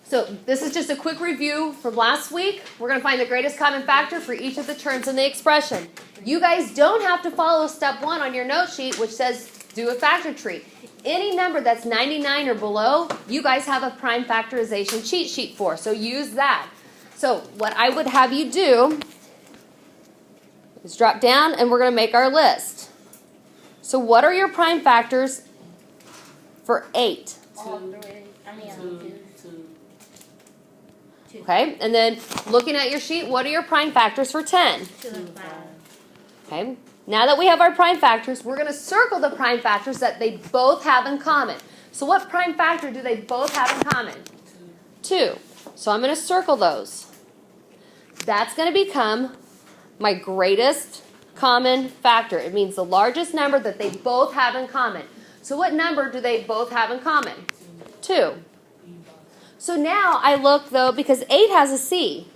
So this is just a quick review from last week. We're going to find the greatest common factor for each of the terms in the expression. You guys don't have to follow step 1 on your note sheet, which says do a factor tree. Any number that's 99 or below, you guys have a prime factorization cheat sheet for, so use that. So what I would have you do is drop down and we're going to make our list. So what are your prime factors for 8? Okay, and then looking at your sheet, what are your prime factors for 10? 2 and 5. Okay, now that we have our prime factors, we're going to circle the prime factors that they both have in common. So what prime factor do they both have in common? 2. So I'm going to circle those. That's going to become my greatest common factor. It means the largest number that they both have in common. So what number do they both have in common? 2. So now I look, though, because 8 has a C.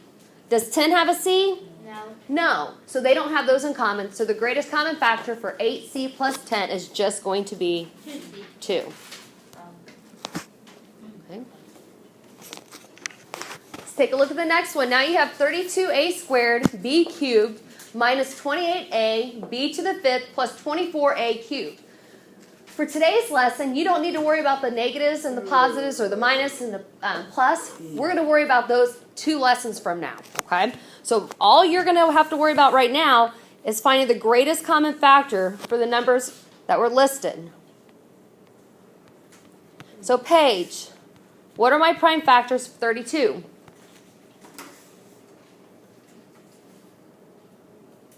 Does 10 have a C? No. No. So they don't have those in common. So the greatest common factor for 8C plus 10 is just going to be 2. Okay. Let's take a look at the next one. Now you have 32a squared b cubed minus 28a b to the 5th plus 24a cubed. For today's lesson, you don't need to worry about the negatives and the positives or the minus and the plus. We're going to worry about those 2 lessons from now, okay? So all you're going to have to worry about right now is finding the greatest common factor for the numbers that were listed. So Paige, what are my prime factors for 32?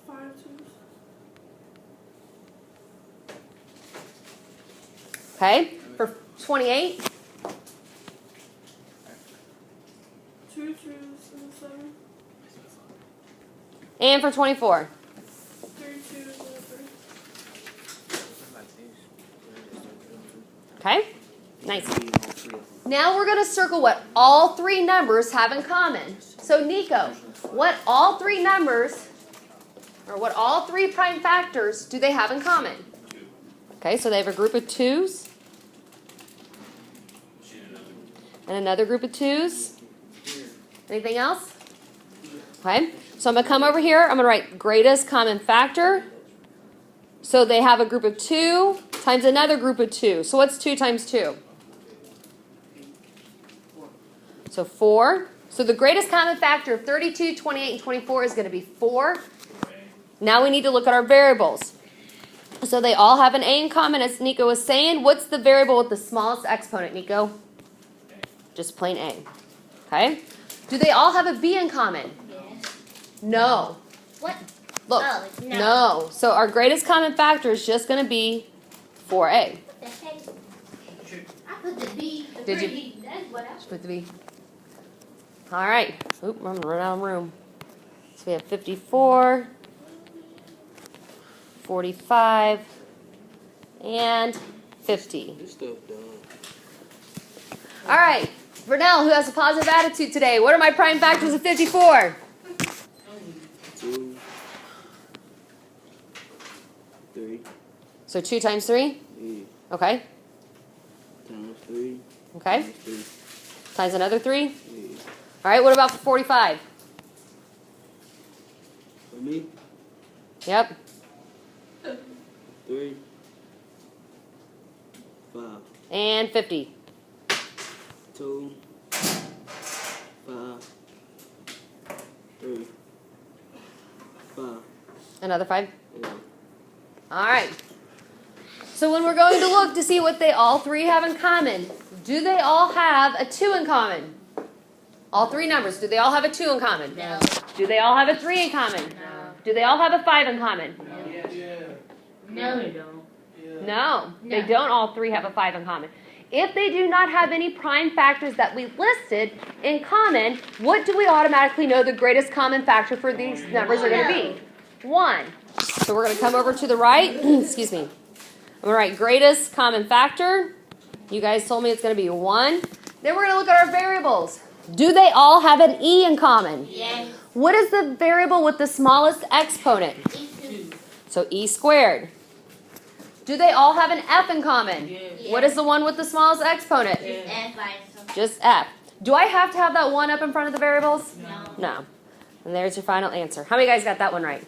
5 2s. Okay, for 28, 2 2s and 7. and for 24. 3 2s and 3. Okay, nice. Now we're going to circle what all 3 numbers have in common. So Nico, what all 3 numbers, or what all 3 prime factors do they have in common? Okay, so they have a group of 2s. And another group of 2s. Anything else? Okay, so I'm going to come over here. I'm going to write greatest common factor. So they have a group of 2 times another group of 2. So what's 2 times 2? So 4. So the greatest common factor of 32, 28, and 24 is going to be 4. Now we need to look at our variables. So they all have an a in common, as Nico was saying. What's the variable with the smallest exponent, Nico? Just plain a. Okay? Do they all have a b in common? Yes. No. What? Look. Oh, no. No. So our greatest common factor is just going to be 4a. What the heck? I put the B. The Did you? three. That's what I Just put the b. All right. Oop, I'm going to run out of room. So we have 54, 45, and 50. This stuff done. All right. Vernell, who has a positive attitude today, what are my prime factors of 54? 2, 3, So 2 times 3? yeah, Okay. times 3, Okay. times 3, Times another 3? yeah. All right. What about 45? For me, Yep. 3, 5, And 50. 2, 5, 3, 5, Another 5? yeah. All right. So when we're going to look to see what they all 3 have in common, do they all have a 2 in common? All 3 numbers, do they all have a 2 in common? No. Do they all have a 3 in common? No. Do they all have a 5 in common? No, they don't. No, they No. don't all 3 have a 5 in common. If they do not have any prime factors that we listed in common, what do we automatically know the greatest common factor for these numbers are going to be? 1. So we're going to come over to the right. Excuse me. I'm going to write greatest common factor. You guys told me it's going to be 1. Then we're going to look at our variables. Do they all have an e in common? Yes. What is the variable with the smallest exponent? E2. So e squared. Do they all have an f in common? Yes. What is the one with the smallest exponent? F by some. Just f. Do I have to have that 1 up in front of the variables? No. No. And there's your final answer. How many guys got that one right?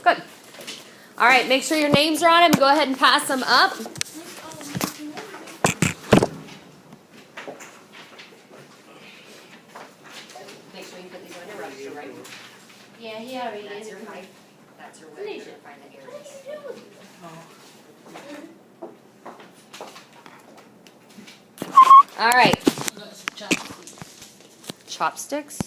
Good. All right, make sure your names are on them. Go ahead and pass them up. Make sure you put these on your register, right? Yeah, he already That's did your it. height. That's your width. Felicia. You're gonna find the What areas. are you doing? All right. Chopsticks.